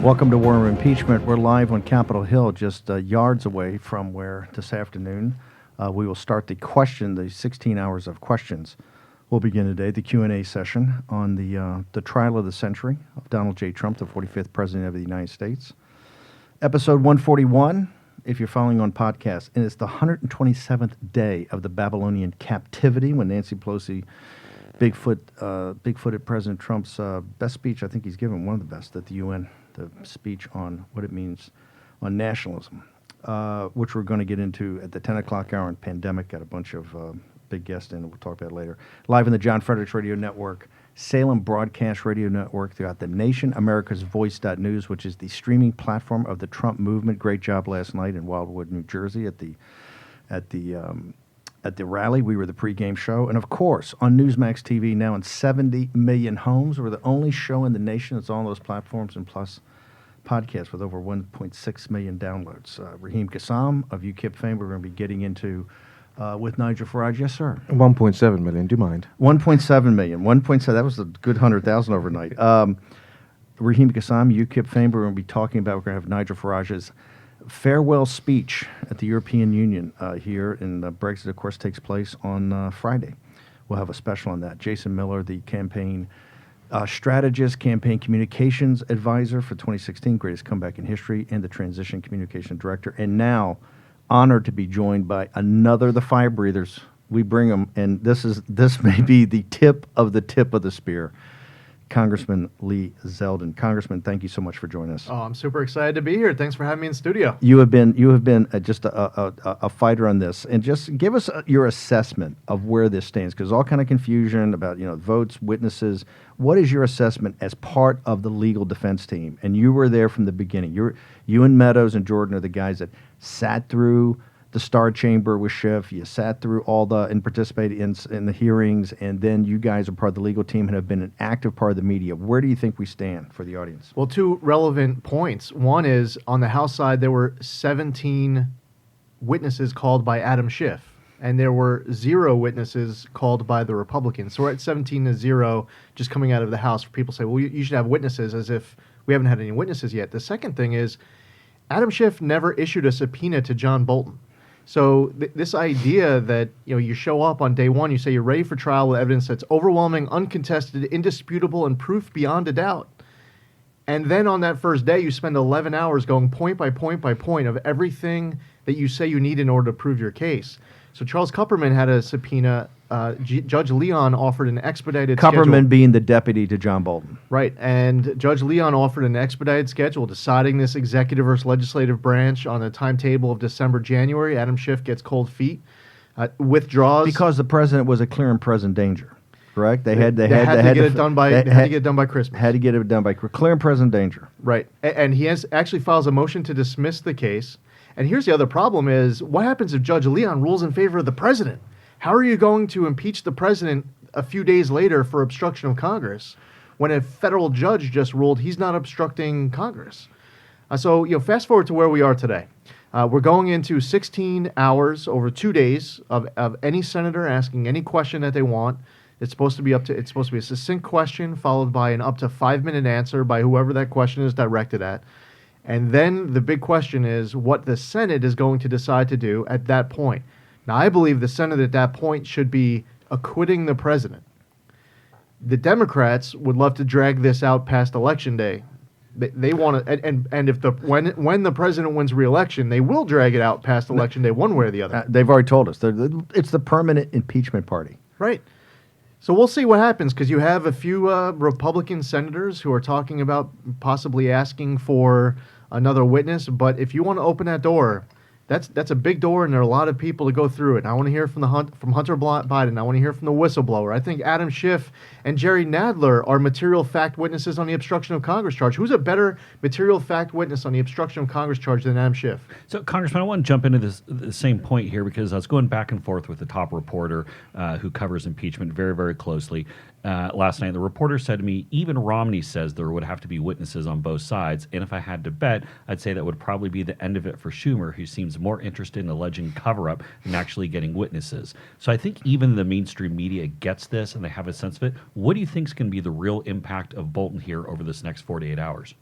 Welcome to War Room Impeachment. We're live on Capitol Hill, just yards away from where this afternoon we will start the 16 hours of questions. We'll begin today the Q&A session on the trial of the century of Donald J. Trump, the 45th President of the United States. Episode 141, if you're following on podcast, and it's the 127th day of the Babylonian captivity when Nancy Pelosi, bigfooted President Trump's best speech, I think he's given, one of the best at the UN, the speech on what it means on nationalism, which we're going to get into at the 10 o'clock hour on pandemic. Got a bunch of big guests in, and we'll talk about it later. Live in the John Fredericks Radio Network, Salem Broadcast Radio Network throughout the nation, America's Voice.news, which is the streaming platform of the Trump movement. Great job last night in Wildwood, New Jersey at the rally. We were the pregame show. And of course, on Newsmax TV now in 70 million homes. We're the only show in the nation that's on those platforms and plus podcasts with over 1.6 million downloads. Raheem Kassam of UKIP fame, we're going to be getting into with Nigel Farage. Yes, sir. 1.7 million. Do you mind? 1.7 million. 1.7. That was a good 100,000 overnight. Raheem Kassam, UKIP fame, we're going to be talking about, we're going to have Nigel Farage's farewell speech at the European Union here, and Brexit, of course, takes place on Friday. We'll have a special on that. Jason Miller, the campaign strategist, campaign communications advisor for 2016, greatest comeback in history, and the transition communication director. And now, honored to be joined by another of the fire breathers. We bring them, and this may be the tip of the spear. Congressman Lee Zeldin. Congressman, thank you so much for joining us. Oh, I'm super excited to be here. Thanks for having me in studio. You have been just a fighter on this, and just give us your assessment of where this stands, because all kind of confusion about votes, witnesses. What is your assessment as part of the legal defense team? And you were there from the beginning. You and Meadows and Jordan are the guys that sat through the Star Chamber with Schiff. You sat through and participated in the hearings, and then you guys are part of the legal team and have been an active part of the media. Where do you think we stand for the audience? Well, two relevant points. One is, on the House side, there were 17 witnesses called by Adam Schiff, and there were 0 witnesses called by the Republicans. So we're at 17-0 just coming out of the House. People say, well, you should have witnesses, as if we haven't had any witnesses yet. The second thing is, Adam Schiff never issued a subpoena to John Bolton. So this idea that you show up on day one, you say you're ready for trial with evidence that's overwhelming, uncontested, indisputable, and proof beyond a doubt. And then on that first day, you spend 11 hours going point by point by point of everything that you say you need in order to prove your case. So Charles Kupperman had a subpoena. Judge Leon offered an expedited schedule. Kupperman being the deputy to John Bolton. Right. And Judge Leon offered an expedited schedule deciding this executive versus legislative branch on a timetable of December, January. Adam Schiff gets cold feet, withdraws. Because the president was a clear and present danger, correct? They had to get it done by Christmas. Had to get it done by clear and present danger. Right. And he actually files a motion to dismiss the case. And here's the other problem is, what happens if Judge Leon rules in favor of the president? How are you going to impeach the president a few days later for obstruction of Congress when a federal judge just ruled he's not obstructing Congress? So fast forward to where we are today. We're going into 16 hours over 2 days of any senator asking any question that they want. It's supposed to be a succinct question followed by an up to 5-minute answer by whoever that question is directed at. And then the big question is what the Senate is going to decide to do at that point. Now, I believe the Senate at that point should be acquitting the president. The Democrats would love to drag this out past Election Day. They want to, and if when the president wins re-election, they will drag it out past Election Day, one way or the other. They've already told us it's the permanent impeachment party. Right. So we'll see what happens, because you have a few Republican senators who are talking about possibly asking for another witness. But if you want to open that door, that's a big door, and there are a lot of people to go through it. And I want to hear from Hunter Biden. I want to hear from the whistleblower. I think Adam Schiff and Jerry Nadler are material fact witnesses on the obstruction of Congress charge. Who's a better material fact witness on the obstruction of Congress charge than Adam Schiff? So, Congressman, I want to jump into the same point here, because I was going back and forth with the top reporter who covers impeachment very, very closely. Last night, the reporter said to me, even Romney says there would have to be witnesses on both sides, and if I had to bet, I'd say that would probably be the end of it for Schumer, who seems more interested in alleging cover-up than actually getting witnesses. So I think even the mainstream media gets this, and they have a sense of it. What do you think is going to be the real impact of Bolton here over this next 48 hours?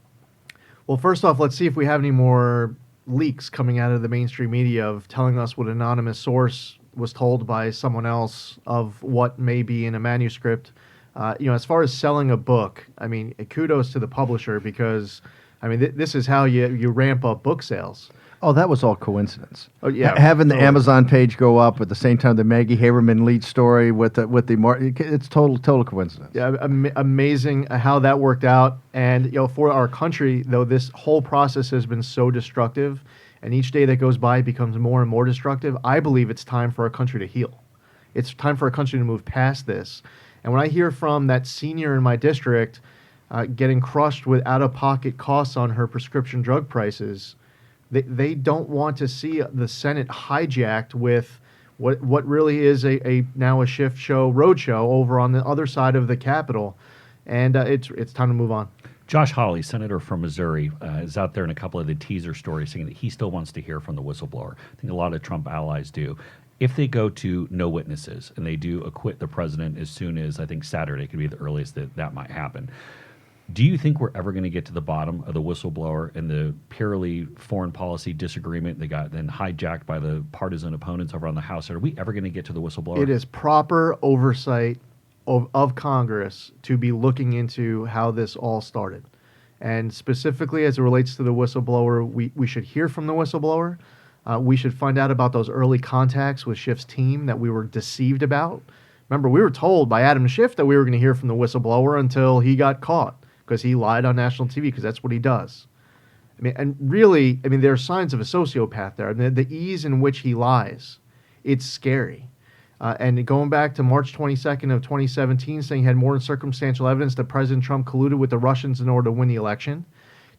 Well, first off, let's see if we have any more leaks coming out of the mainstream media of telling us what anonymous source was told by someone else of what may be in a manuscript. As far as selling a book, I mean, kudos to the publisher because, I mean, this is how you ramp up book sales. Oh, that was all coincidence. Oh, yeah, Having the totally. Amazon page go up at the same time the Maggie Haberman lead story it's total coincidence. Yeah, amazing how that worked out. And for our country, though, this whole process has been so destructive, and each day that goes by becomes more and more destructive. I believe it's time for our country to heal. It's time for our country to move past this. And when I hear from that senior in my district getting crushed with out-of-pocket costs on her prescription drug prices, they don't want to see the Senate hijacked with what really is now a shift show roadshow over on the other side of the Capitol, and it's time to move on. Josh Hawley, senator from Missouri, is out there in a couple of the teaser stories saying that he still wants to hear from the whistleblower. I think a lot of Trump allies do. If they go to no witnesses and they do acquit the president as soon as, I think, Saturday could be the earliest that might happen, do you think we're ever going to get to the bottom of the whistleblower and the purely foreign policy disagreement that got then hijacked by the partisan opponents over on the House? Are we ever going to get to the whistleblower? It is proper oversight of Congress to be looking into how this all started. And specifically as it relates to the whistleblower, we should hear from the whistleblower. We should find out about those early contacts with Schiff's team that we were deceived about. Remember, we were told by Adam Schiff that we were going to hear from the whistleblower until he got caught because he lied on national TV because that's what he does. I mean, and really, I mean, there are signs of a sociopath there. I mean, the ease in which he lies, it's scary. And going back to March 22nd of 2017, saying he had more circumstantial evidence that President Trump colluded with the Russians in order to win the election,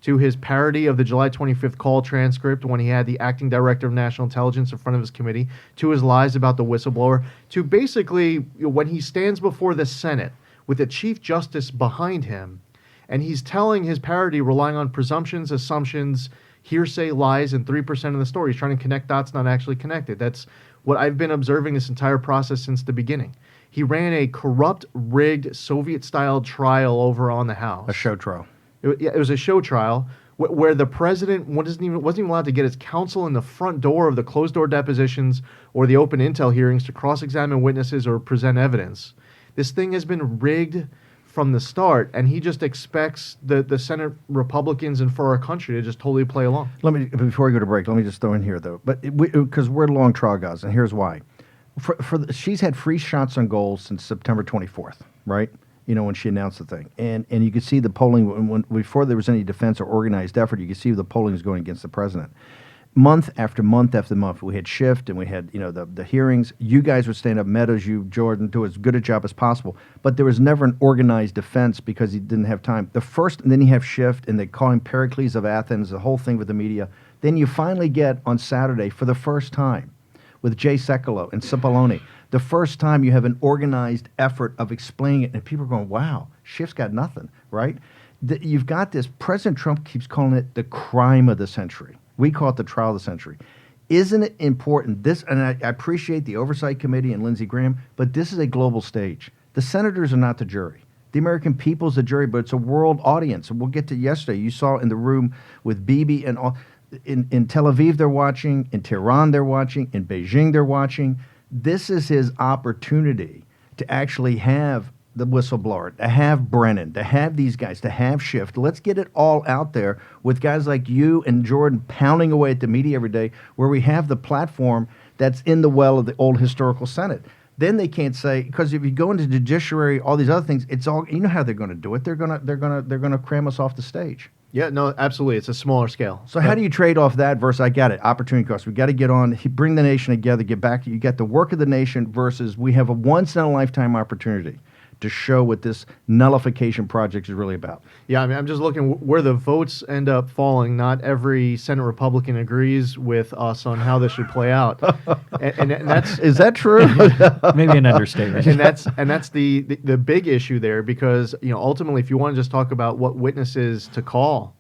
to his parody of the July 25th call transcript when he had the acting director of national intelligence in front of his committee, to his lies about the whistleblower, to basically when he stands before the Senate with the Chief Justice behind him, and he's telling his parody relying on presumptions, assumptions, hearsay, lies, and 3% of the story. He's trying to connect dots not actually connected. That's what I've been observing this entire process since the beginning. He ran a corrupt, rigged, Soviet-style trial over on the House. A show trial. It was a show trial where the president wasn't even allowed to get his counsel in the front door of the closed-door depositions or the open intel hearings to cross-examine witnesses or present evidence. This thing has been rigged from the start, and he just expects the Senate Republicans and for our country to just totally play along. Before we go to break, let me just throw in here, though. But because we're long trial guys, and here's why. She's had free shots on goal since September 24th, right? When she announced the thing. And you could see the polling, before there was any defense or organized effort, you could see the polling was going against the president. Month after month after month, we had Schiff and we had, the hearings. You guys would stand up, Meadows, you, Jordan, do as good a job as possible. But there was never an organized defense because he didn't have time. And then you have Schiff, and they call him Pericles of Athens, the whole thing with the media. Then you finally get on Saturday, for the first time, with Jay Sekulow and Cipollone, the first time you have an organized effort of explaining it, and people are going, wow, Schiff's got nothing, right? You've got this, President Trump keeps calling it the crime of the century. We call it the trial of the century. Isn't it important? And I appreciate the Oversight Committee and Lindsey Graham, but this is a global stage. The senators are not the jury. The American people is the jury, but it's a world audience. And we'll get to yesterday. You saw in the room with Bibi and all. In Tel Aviv they're watching, in Tehran they're watching, in Beijing they're watching. This is his opportunity to actually have the whistleblower, to have Brennan, to have these guys, to have Schiff. Let's get it all out there with guys like you and Jordan pounding away at the media every day, where we have the platform that's in the well of the old historical Senate. Then they can't say, because if you go into judiciary, all these other things, it's all, you know how they're going to do it. They're going to cram us off the stage. Yeah, no, absolutely. It's a smaller scale. So how do you trade off that versus, I got it, opportunity cost? We got to get on, bring the nation together, get back. You got the work of the nation versus we have a once-in-a-lifetime opportunity to show what this nullification project is really about. Yeah, I mean, I'm just looking where the votes end up falling. Not every Senate Republican agrees with us on how this should play out, and that's is that true? Maybe an understatement. and that's the big issue there, because ultimately, if you want to just talk about what witnesses to call,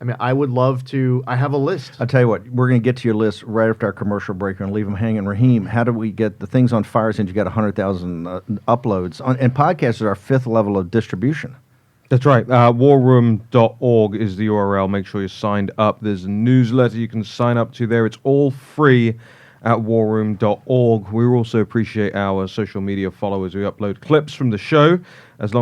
I mean, I would love to. I have a list. I'll tell you what, we're going to get to your list right after our commercial break and leave them hanging. Raheem, how do we get the things on fire since you got 100,000 uploads? And podcasts are our fifth level of distribution. That's right. Warroom.org is the URL. Make sure you're signed up. There's a newsletter you can sign up to there. It's all free at warroom.org. We also appreciate our social media followers. We upload clips from the show, as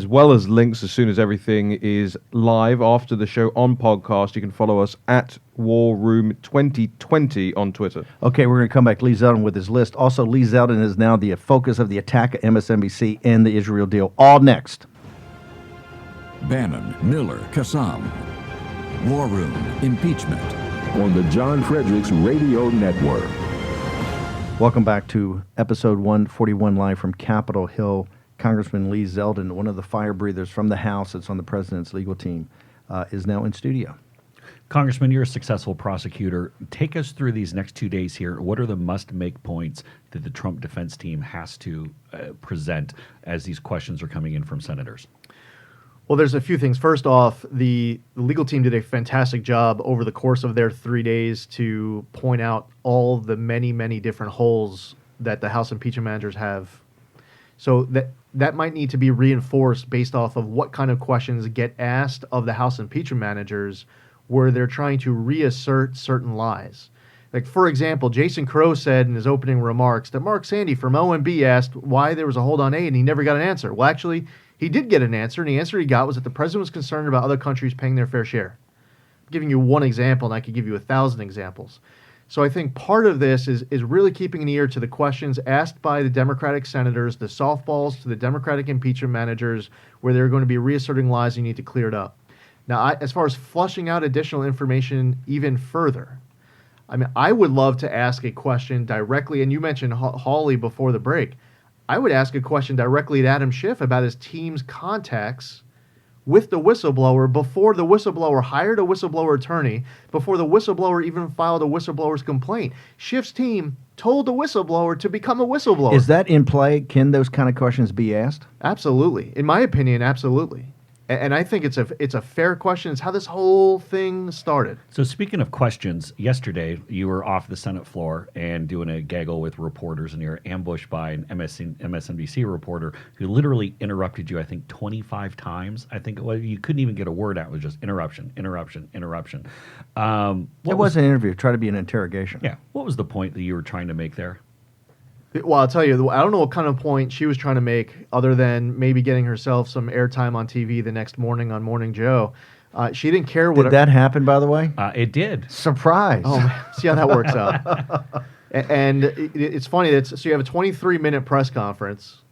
well as links as soon as everything is live after the show on podcast. You can follow us at Warroom2020 on Twitter. Okay, we're going to come back. Lee Zeldin with his list. Also, Lee Zeldin is now the focus of the attack at MSNBC and the Israel deal. All next. Bannon, Miller, Kassam. War Room, Impeachment. On the John Fredericks Radio Network. Welcome back to episode 141 live from Capitol Hill. Congressman Lee Zeldin, one of the fire breathers from the House that's on the president's legal team, is now in studio. Congressman, you're a successful prosecutor. Take us through these next 2 days here. What are the must-make points that the Trump defense team has to present as these questions are coming in from senators? Well, there's a few things. First off, the legal team did a fantastic job over the course of their 3 days to point out all the many, many different holes that the House impeachment managers have. So that might need to be reinforced based off of what kind of questions get asked of the House impeachment managers where they're trying to reassert certain lies. Like, for example, Jason Crow said in his opening remarks that Mark Sandy from OMB asked why there was a hold on aid and he never got an answer. Well, actually, he did get an answer, and the answer he got was that the president was concerned about other countries paying their fair share. I'm giving you one example, and I could give you 1,000 examples. So I think part of this is really keeping an ear to the questions asked by the Democratic senators, the softballs to the Democratic impeachment managers, where they're going to be reasserting lies and you need to clear it up. Now, as far as flushing out additional information even further, I mean, I would love to ask a question directly, and you mentioned Hawley before the break. I would ask a question directly to Adam Schiff about his team's contacts with the whistleblower before the whistleblower hired a whistleblower attorney, before the whistleblower even filed a whistleblower's complaint. Schiff's team told the whistleblower to become a whistleblower. Is that in play? Can those kind of questions be asked? Absolutely. In my opinion, absolutely. And I think it's a fair question. It's how this whole thing started. So speaking of questions, yesterday you were off the Senate floor and doing a gaggle with reporters, and you were ambushed by an MSNBC reporter who literally interrupted you, I think, 25 times. I think you couldn't even get a word out. It was just interruption, interruption, interruption. It wasn't an interview. It tried to be an interrogation. Yeah. What was the point that you were trying to make there? Well, I'll tell you, I don't know what kind of point she was trying to make other than maybe getting herself some airtime on TV the next morning on Morning Joe. She didn't care what... Did that happen, by the way? It did. Surprise. Oh, man. See how that works out. And it's funny. So you have a 23-minute press conference,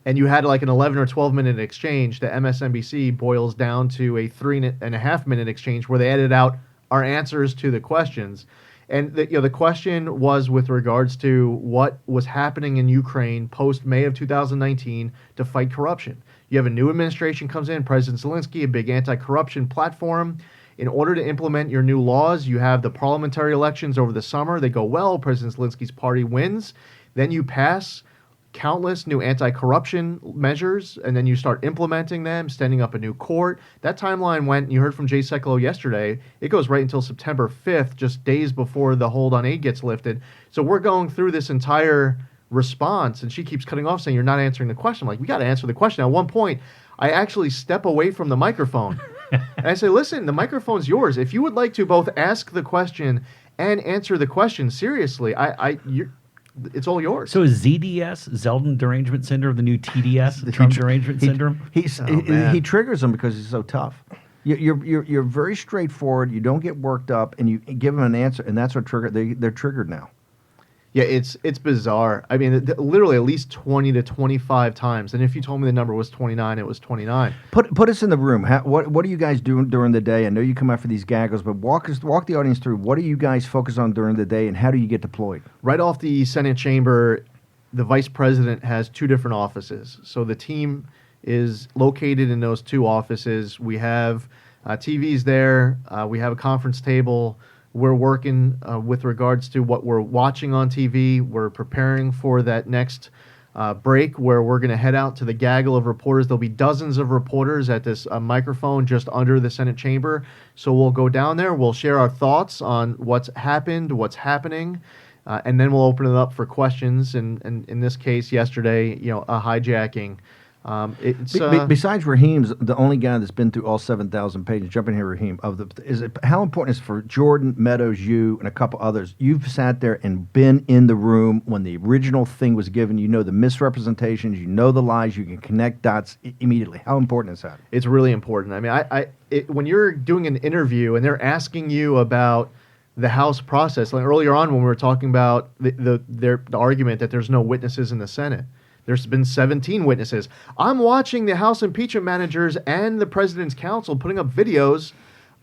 and you had like an 11 or 12-minute exchange. The MSNBC boils down to a 3.5-minute exchange where they edited out our answers to the questions. And the question was with regards to what was happening in Ukraine post-May of 2019 to fight corruption. You have a new administration comes in, President Zelensky, a big anti-corruption platform. In order to implement your new laws, you have the parliamentary elections over the summer. They go well. President Zelensky's party wins. Then you pass countless new anti-corruption measures, and then you start implementing them, standing up a new court. That timeline went, you heard from Jay Sekulow yesterday, it goes right until September 5th, just days before the hold on aid gets lifted. So we're going through this entire response, and she keeps cutting off saying, you're not answering the question. I'm like, we got to answer the question. At one point, I actually step away from the microphone, and I say, listen, the microphone's yours. If you would like to both ask the question and answer the question seriously, it's all yours. So is ZDS, Zeldin Derangement Syndrome, the new TDS, the Trump Derangement Syndrome? He triggers them because he's so tough. You're very straightforward. You don't get worked up, and you give them an answer, and that's what triggered. They're triggered now. Yeah, it's bizarre. I mean, literally at least 20 to 25 times. And if you told me the number was 29, it was 29. Put us in the room. What do you guys do during the day? I know you come out for these gaggles, but walk the audience through. What do you guys focus on during the day, and how do you get deployed? Right off the Senate chamber, the vice president has two different offices. So the team is located in those two offices. We have TVs there. We have a conference table. We're working with regards to what we're watching on TV. We're preparing for that next break where we're going to head out to the gaggle of reporters. There'll be dozens of reporters at this microphone just under the Senate chamber. So we'll go down there. We'll share our thoughts on what's happened, what's happening, and then we'll open it up for questions. And in this case, yesterday, a hijacking Besides Raheem's, the only guy that's been through all 7,000 pages. Jump in here, Raheem. How important is it for Jordan, Meadows, you, and a couple others? You've sat there and been in the room when the original thing was given. You know the misrepresentations. You know the lies. You can connect dots immediately. How important is that? It's really important. I mean, when you're doing an interview and they're asking you about the House process, like earlier on when we were talking about the argument that there's no witnesses in the Senate. There's been 17 witnesses. I'm watching the House impeachment managers and the president's counsel putting up videos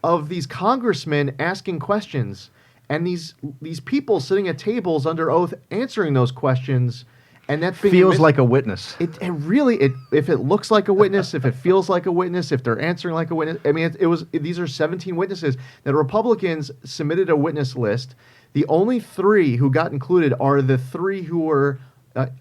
of these congressmen asking questions and these people sitting at tables under oath answering those questions. And that feels like a witness. It really, if it looks like a witness, if it feels like a witness, if they're answering like a witness. I mean, these are 17 witnesses that Republicans submitted a witness list. The only 3 who got included are the 3 who were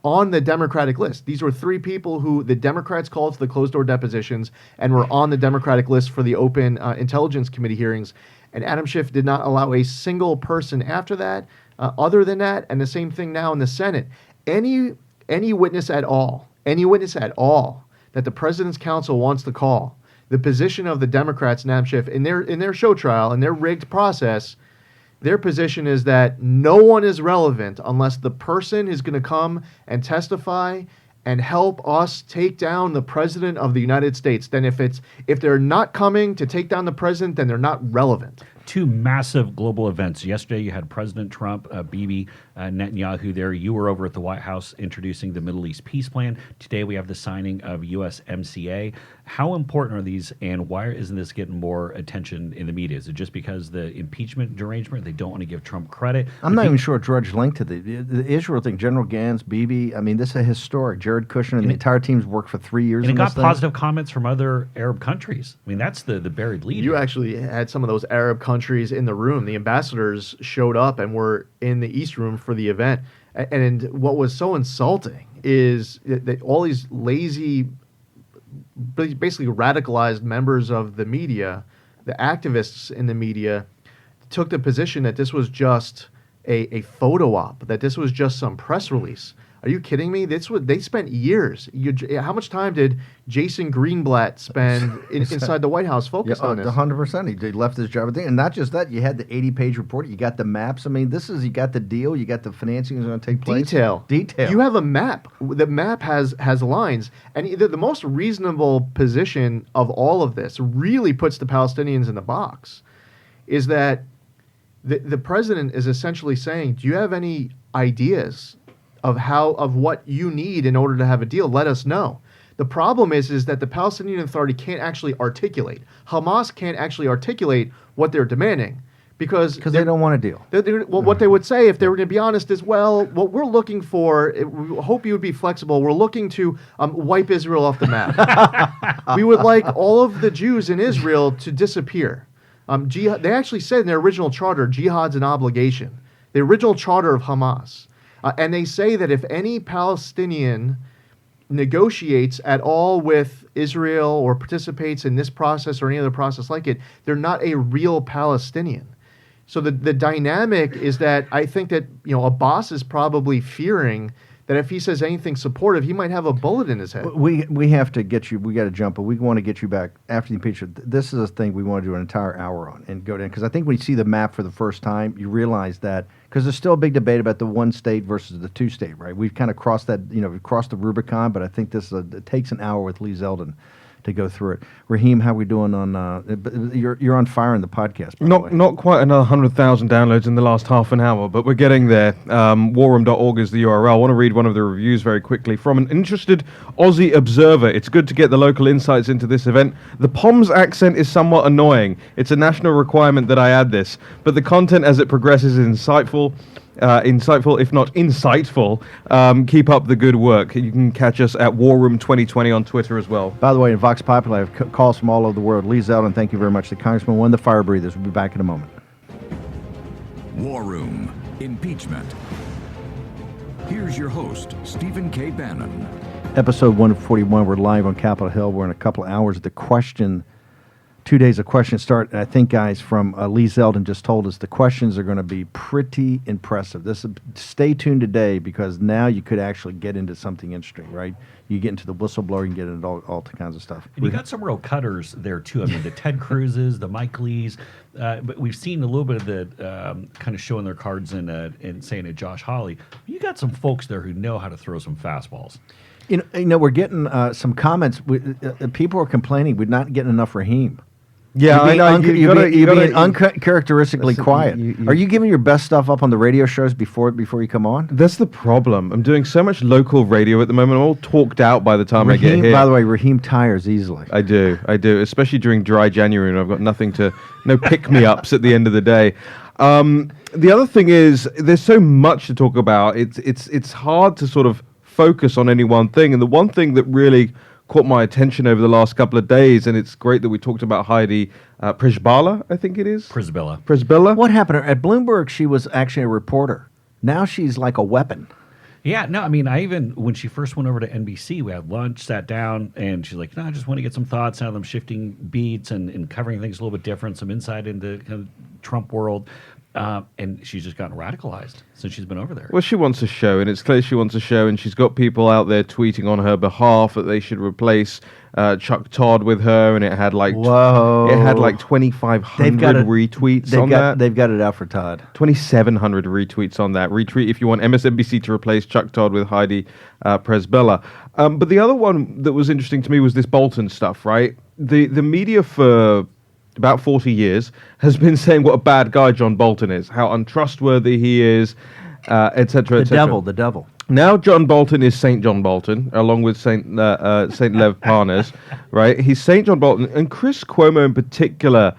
on the Democratic list. These were 3 people who the Democrats called to the closed-door depositions and were on the Democratic list for the open Intelligence Committee hearings. And Adam Schiff did not allow a single person after that, other than that, and the same thing now in the Senate. Any witness at all that the president's counsel wants to call, the position of the Democrats and Adam Schiff in their show trial, in their rigged process, their position is that no one is relevant unless the person is going to come and testify and help us take down the president of the United States. Then if they're not coming to take down the president, then they're not relevant. 2 massive global events. Yesterday, you had President Trump, Bibi Netanyahu there. You were over at the White House introducing the Middle East peace plan. Today, we have the signing of USMCA. How important are these, and why isn't this getting more attention in the media? Is it just because the impeachment derangement, they don't want to give Trump credit? I'm not even sure Drudge linked to the Israel thing. General Gantz, Bibi, I mean, this is historic. Jared Kushner and the entire team's worked for 3 years. And it got positive comments from other Arab countries. I mean, that's the buried lead. You actually had some of those Arab countries in the room. The ambassadors showed up and were in the East Room for the event. And what was so insulting is that all these lazy, basically radicalized members of the media, the activists in the media, took the position that this was just a photo op, that this was just some press release. Are you kidding me? They spent years. How much time did Jason Greenblatt spend inside the White House focused on this? 100%. He left his job. And not just that, you had the 80-page report. You got the maps. I mean, you got the deal. You got the financing is going to take place. Detail. You have a map. The map has lines. And the most reasonable position of all of this really puts the Palestinians in the box is that the president is essentially saying, do you have any ideas of what you need in order to have a deal? Let us know. The problem is that the Palestinian Authority can't actually articulate. Hamas can't actually articulate what they're demanding because they don't want a deal. What they would say if they were going to be honest is, well, what we're looking for, we hope you would be flexible. We're looking to wipe Israel off the map. We would like all of the Jews in Israel to disappear. Jihad, they actually said in their original charter, jihad's an obligation. The original charter of Hamas. And they say that if any Palestinian negotiates at all with Israel or participates in this process or any other process like it, they're not a real Palestinian. So the dynamic is that I think that Abbas is probably fearing that if he says anything supportive, he might have a bullet in his head. We have to get you. We got to jump, but we want to get you back after the impeachment. This is a thing we want to do an entire hour on and go down because I think when you see the map for the first time, you realize that because there's still a big debate about the 1 state versus the 2 state. Right? We've kind of crossed that. We've crossed the Rubicon, but I think it takes an hour with Lee Zeldin to go through it. Raheem, how are we doing on? You're on fire in the podcast. Not quite another 100,000 downloads in the last half an hour, but we're getting there. Warroom.org is the URL. I want to read one of the reviews very quickly from an interested Aussie observer. It's good to get the local insights into this event. The POMS accent is somewhat annoying. It's a national requirement that I add this, but the content as it progresses is insightful, if not insightful. Keep up the good work. You can catch us at Warroom 2020 on Twitter as well. By the way, in Vox Populi, I have calls from all over the world. Lee Zeldin, thank you very much. The Congressman, one of the fire breathers. We'll be back in a moment. War Room Impeachment. Here's your host, Stephen K. Bannon. Episode 141, we're live on Capitol Hill. We're in a couple of hours. The question 2 days of questions start. And I think guys from Lee Zeldin just told us the questions are going to be pretty impressive. Stay tuned today because now you could actually get into something interesting, right? You get into the whistleblower, you can get into all kinds of stuff. And you got some real cutters there too. I mean, the Ted Cruzes, the Mike Lees, but we've seen a little bit of the kind of showing their cards and saying it. Josh Hawley, you got some folks there who know how to throw some fastballs. You know, we're getting some comments. People are complaining we're not getting enough Raheem. Yeah, I know. You're being uncharacteristically quiet. Are you giving your best stuff up on the radio shows before you come on? That's the problem. I'm doing so much local radio at the moment. I'm all talked out by the time I get here. By the way, Raheem tires easily. I do, especially during dry January, and I've got no pick-me-ups at the end of the day. The other thing is, there's so much to talk about. It's hard to sort of focus on any one thing, and the one thing that really caught my attention over the last couple of days, and it's great that we talked about Heidi Przybyla, I think it is. Przybyla. What happened? At Bloomberg, she was actually a reporter. Now she's like a weapon. Yeah, no, I mean, when she first went over to NBC, we had lunch, sat down, and she's like, no, I just want to get some thoughts out of them shifting beats and covering things a little bit different, some insight into kind of Trump world. And she's just gotten radicalized since she's been over there. Well, she wants a show, and it's clear she wants a show, and she's got people out there tweeting on her behalf that they should replace Chuck Todd with her, and it had like 2,500 retweets on that. They've got it out for Todd. 2,700 retweets on that. Retweet if you want MSNBC to replace Chuck Todd with Heidi Przybyla. But the other one that was interesting to me was this Bolton stuff, right? The media for about 40 years, has been saying what a bad guy John Bolton is, how untrustworthy he is, etc., etc. The devil. Now John Bolton is Saint John Bolton, along with Saint Lev Parnas, right? He's Saint John Bolton, and Chris Cuomo in particular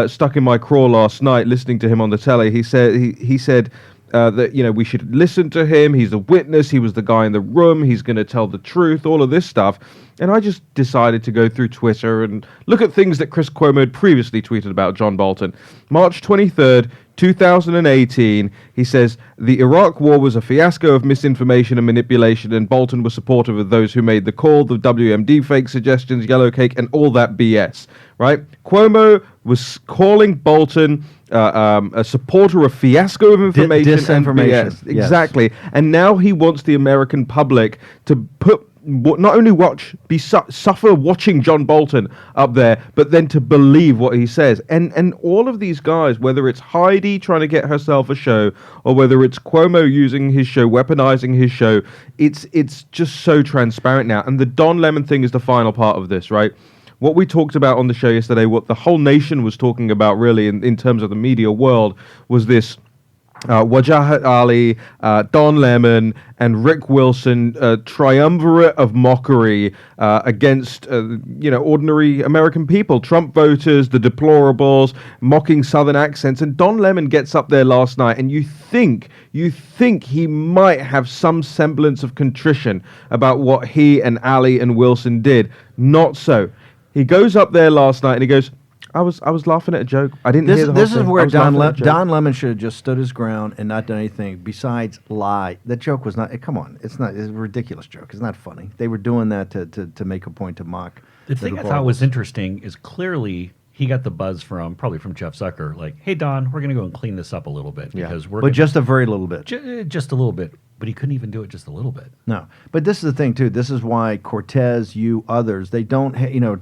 stuck in my craw last night listening to him on the telly. He said that we should listen to him. He's a witness. He was the guy in the room. He's going to tell the truth. All of this stuff. And I just decided to go through Twitter and look at things that Chris Cuomo had previously tweeted about John Bolton. March 23rd, 2018, he says, the Iraq war was a fiasco of misinformation and manipulation, and Bolton was supportive of those who made the call, the WMD fake suggestions, yellow cake, and all that BS, right? Cuomo was calling Bolton a supporter of fiasco of information and BS. Yes. Exactly. And now he wants the American public to not only suffer watching John Bolton up there, but then to believe what he says. And all of these guys, whether it's Heidi trying to get herself a show, or whether it's Cuomo using his show, weaponizing his show, it's just so transparent now. And the Don Lemon thing is the final part of this, right? What we talked about on the show yesterday, what the whole nation was talking about really in terms of the media world, was this Wajahat Ali, Don Lemon, and Rick Wilson triumvirate of mockery against ordinary American people, Trump voters, the deplorables, mocking Southern accents. And Don Lemon gets up there last night, and you think he might have some semblance of contrition about what he and Ali and Wilson did. Not so. He goes up there last night and he goes, I was laughing at a joke. I didn't hear the whole This is thing. where I was laughing at a joke." Don Lemon should have just stood his ground and not done anything besides lie. That joke was not. Come on, it's not. It's a ridiculous joke. It's not funny. They were doing that to make a point to mock. The thing I thought was interesting is clearly he got the buzz probably from Jeff Zucker, like, hey, Don, we're going to go and clean this up a little bit. Because we're just a very little bit. Just a little bit. But he couldn't even do it just a little bit. No. But this is the thing, too. This is why Cortez, you, others, they don't,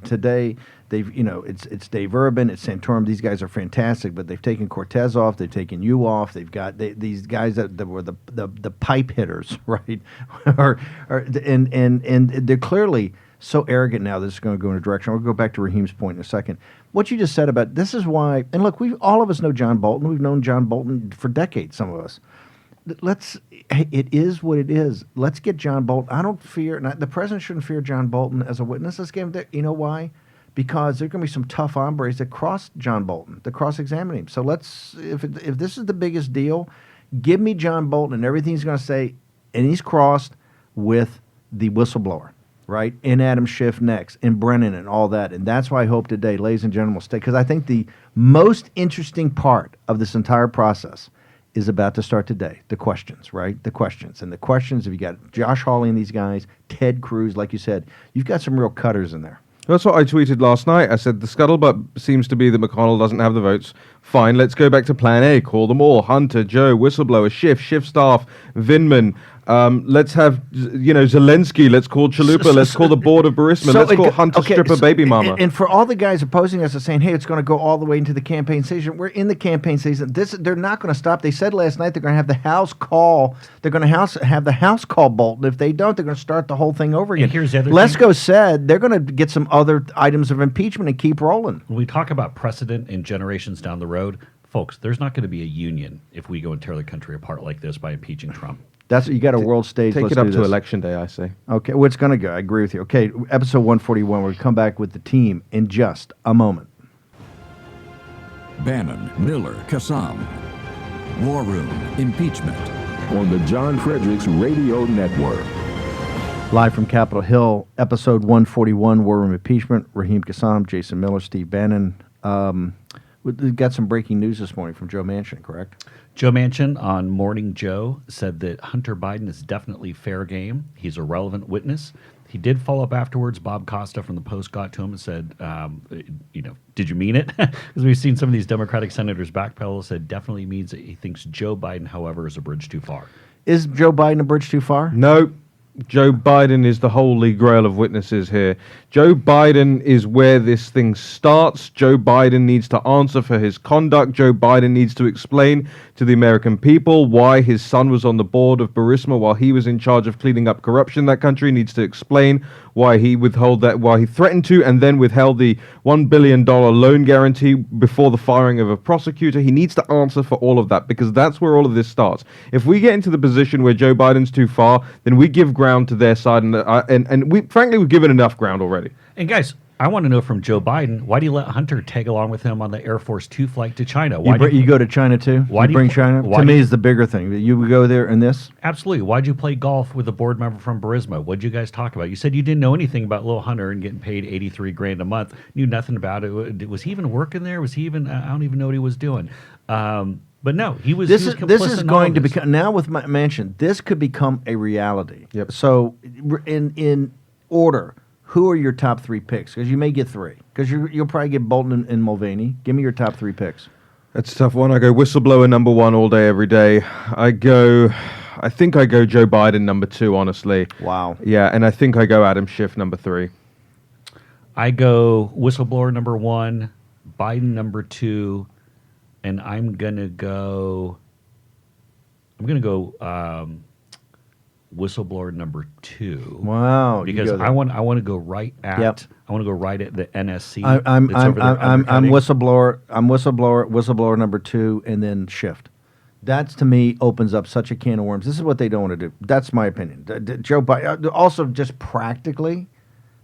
today, it's Dave Urban, it's Santorum. These guys are fantastic, but they've taken Cortez off. They've taken you off. They've got these guys that were the pipe hitters, right? and they're clearly so arrogant now that it's going to go in a direction. I'll go back to Raheem's point in a second. What you just said about this is why, and look, all of us know John Bolton. We've known John Bolton for decades, some of us. It is what it is. Let's get John Bolton. I don't fear, the president shouldn't fear John Bolton as a witness. Let's give him you know why? Because there's going to be some tough hombres that cross John Bolton, that cross-examine him. So if this is the biggest deal, give me John Bolton and everything he's going to say, and he's crossed with the whistleblower, right? And Adam Schiff next, and Brennan and all that. And that's why I hope today, ladies and gentlemen, will stay, because I think the most interesting part of this entire process is about to start today. The questions, right? The questions. And the questions, if you got Josh Hawley and these guys, Ted Cruz, like you said, you've got some real cutters in there. That's what I tweeted last night. I said the scuttlebutt seems to be that McConnell doesn't have the votes. Fine, let's go back to Plan A. Call them all: Hunter, Joe, whistleblower, Schiff staff, Vindman. Let's have Zelensky. Let's call Chalupa. Let's call the board of Burisma. Let's call Hunter stripper baby mama. And for all the guys opposing us are saying, hey, it's going to go all the way into the campaign season. We're in the campaign season. They're not going to stop. They said last night they're going to have the House call. They're going to have the House call Bolton. If they don't, they're going to start the whole thing over again. And here's the other Lesko said they're going to get some other items of impeachment and keep rolling. When we talk about precedent and generations down the road, folks, there's not going to be a union if we go and tear the country apart like this by impeaching Trump. That's you got a world stage. Take Let's it up do to this. election day, I say. Okay, well, it's going to go. I agree with you. Okay, episode 141. We'll come back with the team in just a moment. Bannon, Miller, Kassam. War Room, Impeachment. On the John Fredericks Radio Network. Live from Capitol Hill, episode 141, War Room Impeachment. Raheem Kassam, Jason Miller, Steve Bannon. We got some breaking news this morning from Joe Manchin, correct? Joe Manchin on Morning Joe said that Hunter Biden is definitely fair game. He's a relevant witness. He did follow up afterwards. Bob Costa from the Post got to him and said, did you mean it? Because we've seen some of these Democratic senators backpedal, said definitely means that he thinks Joe Biden, however, is a bridge too far. Is Joe Biden a bridge too far? No. Joe Biden is the holy grail of witnesses here. Joe Biden is where this thing starts. Joe Biden needs to answer for his conduct. Joe Biden needs to explain to the American people why his son was on the board of Burisma while he was in charge of cleaning up corruption in that country. He needs to explain why he threatened to and then withheld the $1 billion loan guarantee before the firing of a prosecutor. He needs to answer for all of that because that's where all of this starts. If we get into the position where Joe Biden's too far, then we give ground to their side, and we've given enough ground already. And guys, I want to know from Joe Biden, why do you let Hunter tag along with him on the Air Force 2 flight to China? Why You go to China too? Why You do you bring pl- China? why To do me, you- is the bigger thing. You would go there in this? Absolutely. Why'd you play golf with a board member from Burisma? What'd you guys talk about? You said you didn't know anything about Lil Hunter and getting paid $83,000 a month. Knew nothing about it. Was he even working there? Was he even? I don't even know what he was doing. But no, he was. This he was is complicit in all going to of this. become now with Manchin. This could become a reality. Yep. So in order, who are your top three picks? Because you may get three. Because you'll probably get Bolton and Mulvaney. Give me your top three picks. That's a tough one. I go whistleblower number one all day, every day. I think I go Joe Biden number two, honestly. Wow. Yeah, and I think I go Adam Schiff number three. I go whistleblower number one, Biden number two, and I'm gonna go whistleblower number two. Wow. you Because go there. I want to go right at Yep. I want to go right at the NSC. I'm that's over there undercutting. whistleblower number two, and then shift. That's to me opens up such a can of worms. This is what they don't want to do. That's my opinion. Joe Biden. Also, just practically,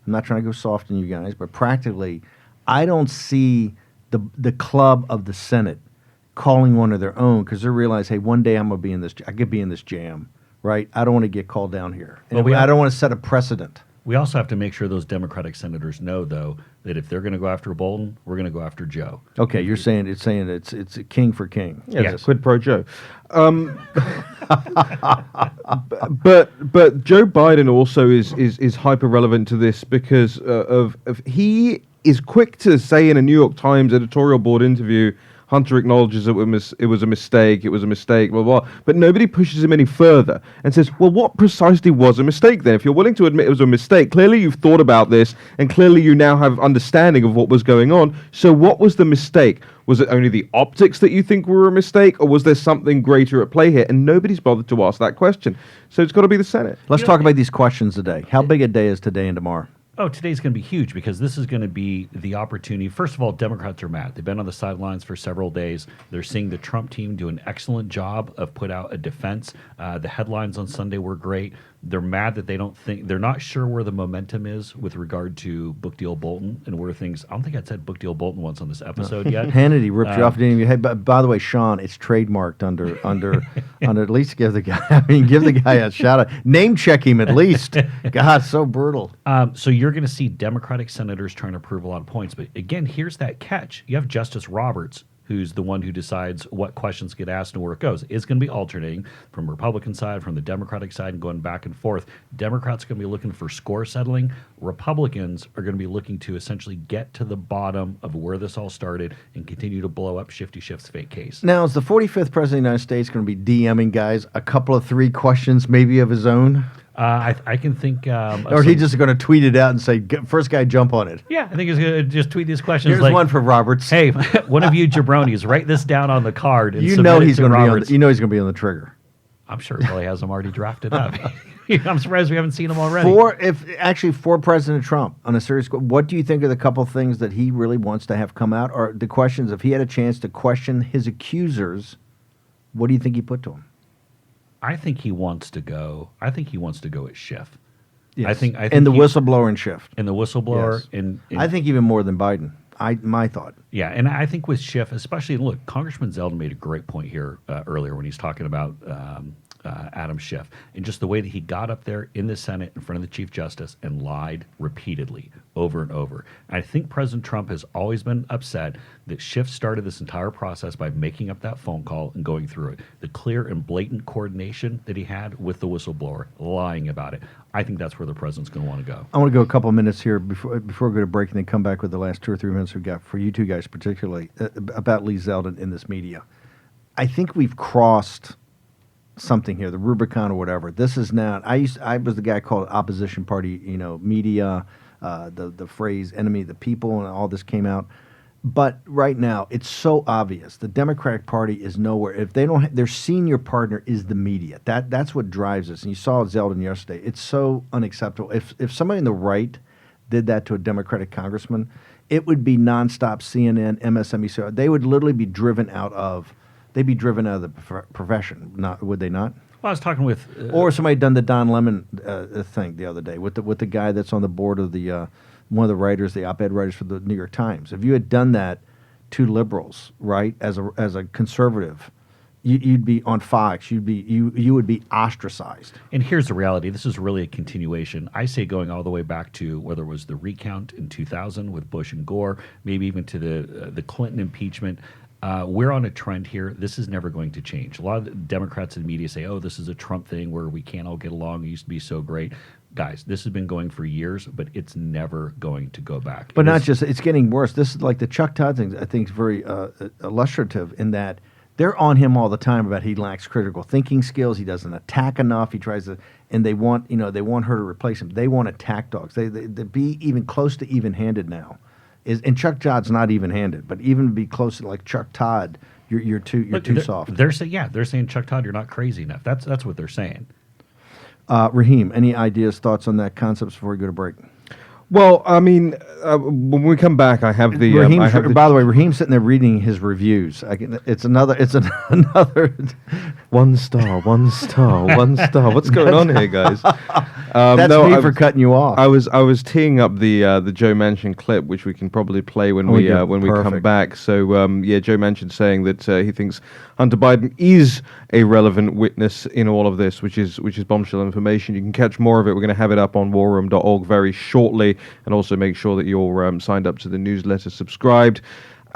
I'm not trying to go soft on you guys, but practically, I don't see the club of the Senate calling one of their own because they realize, hey, one day I'm gonna be in this. I could be in this jam, right? I don't want to get called down here, and Well, I don't want to set a precedent. We also have to make sure those Democratic senators know, though, that if they're going to go after Bolton, we're going to go after Joe. Okay, you're saying it's a king for king. Yeah, Yes. quid pro Joe. But Joe Biden also is hyper relevant to this because of he is quick to say in a New York Times editorial board interview, Hunter acknowledges it was a mistake, blah, blah, but nobody pushes him any further and says, well, what precisely was a mistake then? If you're willing to admit it was a mistake, clearly you've thought about this, and clearly you now have understanding of what was going on. So what was the mistake? Was it only the optics that you think were a mistake, or was there something greater at play here? And nobody's bothered to ask that question. So it's got to be the Senate. Let's talk about these questions today. How big a day is today and tomorrow? Oh, today's going to be huge because this is going to be the opportunity. First of all, Democrats are mad. They've been on the sidelines for several days. They're seeing the Trump team do an excellent job of put out a defense. The headlines on Sunday were great. They're mad that they're not sure where the momentum is with regard to book deal Bolton and where things. I don't think I'd said book deal Bolton once on this episode yet. Hannity ripped you off. Didn't even, hey, by the way, Sean, it's trademarked under at least give the guy a shout out. Name check him at least. God, so brutal. So you're going to see Democratic senators trying to prove a lot of points. But again, here's that catch. You have Justice Roberts, who's the one who decides what questions get asked and where it goes. It's going to be alternating from the Republican side, from the Democratic side, and going back and forth. Democrats are going to be looking for score settling. Republicans are going to be looking to essentially get to the bottom of where this all started and continue to blow up Shifty Schiff's fake case. Now, is the 45th president of the United States going to be DMing guys a couple of 3 questions, maybe of his own? I can think. Or he just going to tweet it out and say, "First guy, jump on it." Yeah, I think he's going to just tweet these questions. Here's like, one for Roberts. Hey, one of you jabronis, write this down on the card. And You know submit it he's to going to be on. Roberts. You know he's going to be on the trigger. I'm sure he probably has them already drafted up. I'm surprised we haven't seen them already. For President Trump, on a serious, what do you think are the couple things that he really wants to have come out, or the questions? If he had a chance to question his accusers, what do you think he put to him? I think he wants to go. I think he wants to go at Schiff. Yes. I think and the whistleblower and Schiff. And the whistleblower. Yes. And I think even more than Biden. My thought. Yeah, and I think with Schiff, especially, look, Congressman Zeldin made a great point here earlier when he's talking about Adam Schiff, and just the way that he got up there in the Senate in front of the Chief Justice and lied repeatedly over and over. I think President Trump has always been upset that Schiff started this entire process by making up that phone call and going through it. The clear and blatant coordination that he had with the whistleblower, lying about it. I think that's where the president's going to want to go. I want to go a couple of minutes here before we go to break, and then come back with the last 2 or 3 minutes we've got for you two guys, particularly about Lee Zeldin in this media. I think we've crossed something here, the Rubicon or whatever. This is now. I was the guy called opposition party, media, the phrase enemy of the people, and all this came out. But right now, it's so obvious. The Democratic Party is nowhere. If they don't, their senior partner is the media. That's what drives us. And you saw Zeldin yesterday. It's so unacceptable. If somebody on the right did that to a Democratic congressman, it would be nonstop CNN, MSNBC. They would literally be driven out of. They'd be driven out of the profession. Not would they not? Well, I was talking with, or somebody done the Don Lemon thing the other day with the guy that's on the board of the one of the writers, the op-ed writers for the New York Times. If you had done that to liberals, right, as a conservative, you'd be on Fox. You would be ostracized. And here's the reality. This is really a continuation. I say going all the way back to whether it was the recount in 2000 with Bush and Gore, maybe even to the Clinton impeachment. We're on a trend here. This is never going to change. A lot of the Democrats in the media say, oh, this is a Trump thing where we can't all get along. It used to be so great. Guys, this has been going for years, but it's never going to go back. But not just, it's getting worse. This is like the Chuck Todd thing, I think is very illustrative in that they're on him all the time about he lacks critical thinking skills. He doesn't attack enough. He tries to, and they want her to replace him. They want attack dogs. They be even close to even-handed now. And Chuck Todd's not even-handed, but even be close to like Chuck Todd, you're too soft. They're saying Chuck Todd, you're not crazy enough. That's what they're saying. Raheem, any ideas, thoughts on that concept before we go to break? Well, I mean, when we come back, I have the. By the way, Raheem's sitting there reading his reviews. It's another. One star. What's going on here, guys? That's me for cutting you off. I was teeing up the Joe Manchin clip, which we can probably play when we come back. So Joe Manchin saying that he thinks Hunter Biden is a relevant witness in all of this, which is bombshell information. You can catch more of it. We're going to have it up on warroom.org very shortly, and also make sure that you're signed up to the newsletter, subscribed.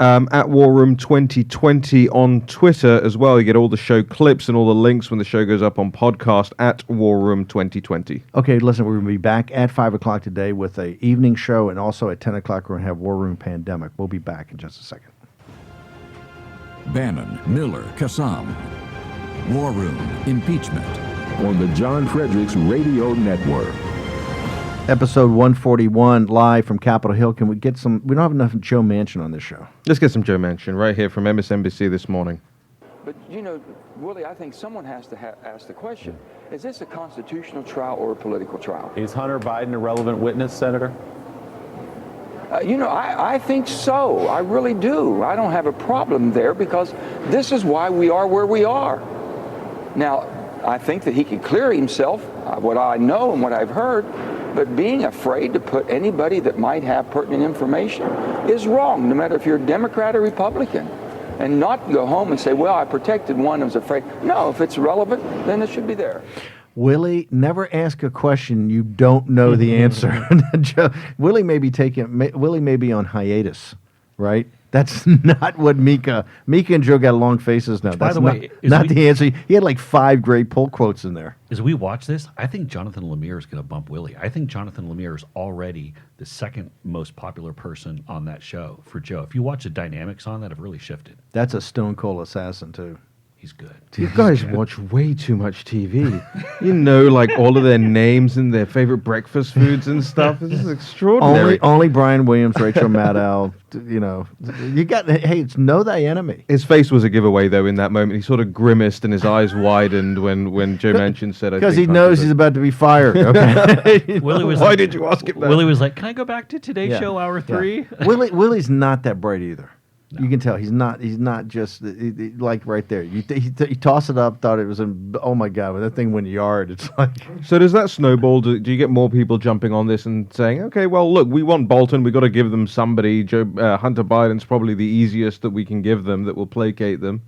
At War Room 2020 on Twitter as well. You get all the show clips and all the links when the show goes up on podcast at War Room 2020. Okay, listen, we're going to be back at 5 o'clock today with an evening show, and also at 10 o'clock we're going to have War Room Pandemic. We'll be back in just a second. Bannon, Miller, Kassam. War Room, Impeachment. On the John Fredericks Radio Network. Episode 141, live from Capitol Hill. Can we get some? We don't have enough Joe Manchin on this show. Let's get some Joe Manchin right here from MSNBC this morning. But, Willie, I think someone has to ask the question, is this a constitutional trial or a political trial? Is Hunter Biden a relevant witness, Senator? I think so. I really do. I don't have a problem there because this is why we are where we are. Now, I think that he can clear himself, what I know and what I've heard, but being afraid to put anybody that might have pertinent information is wrong, no matter if you're a Democrat or Republican. And not go home and say, well, I protected one who was afraid. No, if it's relevant, then it should be there. Willie, never ask a question you don't know the answer. Willie may be on hiatus, right? That's not what Mika and Joe got long faces now. By That's the way, not the answer. He had like 5 great pull quotes in there. As we watch this, I think Jonathan Lemire is going to bump Willie. I think Jonathan Lemire is already the second most popular person on that show for Joe. If you watch the dynamics on that, have really shifted. That's a stone cold assassin too. He's good. You guys watch way too much TV. You know, like all of their names and their favorite breakfast foods and stuff. This is extraordinary. Only Brian Williams, Rachel Maddow. You know, you got. Hey, it's know thy enemy. His face was a giveaway, though. In that moment, he sort of grimaced and his eyes widened when Joe Manchin said, Because he knows he's about to be fired. Okay. Willie was Why like, did you ask him that? Willie was like, "Can I go back to Today Yeah. Show Hour 3?" Willie's not that bright either. You can tell he's not just like right there. You toss it up, thought it was oh my god, when that thing went yard, it's like So does that snowball? Do you get more people jumping on this and saying, okay, well, look, we want Bolton. We've got to give them somebody. Hunter Biden's probably the easiest that we can give them that will placate them.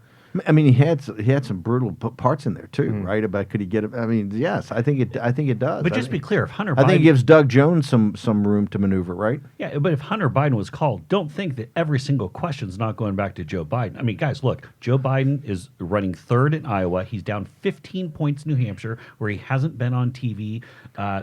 I mean, he had some brutal parts in there too, right? About could he get it? I mean, yes, I think it does. But just be clear, if Hunter I Biden, think it gives Doug Jones some room to maneuver, right? yeah, but if Hunter Biden was called, don't think that every single question's not going back to Joe Biden. I mean, guys, look, Joe Biden is running third in Iowa. He's down 15 points in New Hampshire, where he hasn't been on TV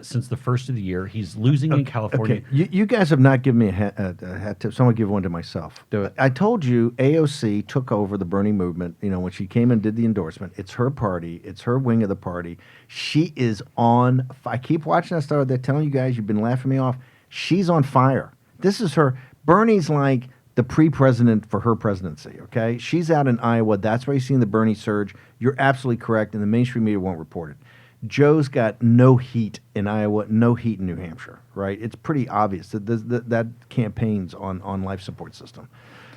since the first of the year. He's losing in California. Okay, you guys have not given me a hat tip, so I'm going to give one to myself. Do it. I told you AOC took over the Bernie movement, when she came and did the endorsement. It's her party. It's her wing of the party. She is on I keep watching that stuff. They're telling you guys, you've been laughing me off. She's on fire. This is her. Bernie's like the pre-president for her presidency, okay? She's out in Iowa. That's why you're seeing the Bernie surge. You're absolutely correct, and the mainstream media won't report it. Joe's got no heat in Iowa, no heat in New Hampshire, right? It's pretty obvious that campaign's on life support system.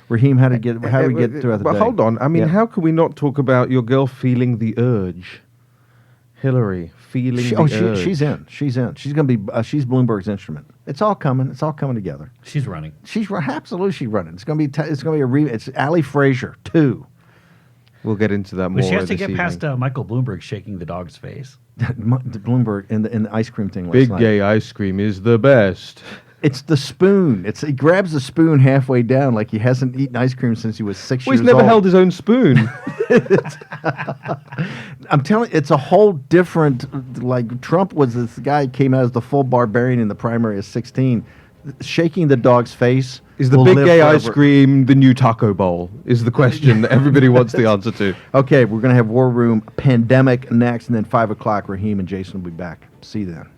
Raheem, how do we get throughout the But day? hold on. I mean, Yeah. how can we not talk about your girl feeling the urge? Hillary feeling the urge. She's in. She's going to be. She's Bloomberg's instrument. It's all coming. It's all coming together. She's running. Absolutely. She's running. It's going to be. It's going to be It's Ali Frazier 2. We'll get into that more. But she has to this get evening. past Michael Bloomberg shaking the dog's face. Bloomberg in the ice cream thing last Big night. gay ice cream is the best. It's the spoon. He grabs the spoon halfway down like he hasn't eaten ice cream since he was 6 Well, years he's never old. held his own spoon. I'm telling you, it's a whole different. Like Trump was this guy came out as the full barbarian in the primary of 16, shaking the dog's face. Is the will big live gay forever. ice cream the new taco bowl? Is the question that everybody wants the answer to. Okay, we're gonna have War Room Pandemic next, and then 5 o'clock. Raheem and Jason will be back. See you then.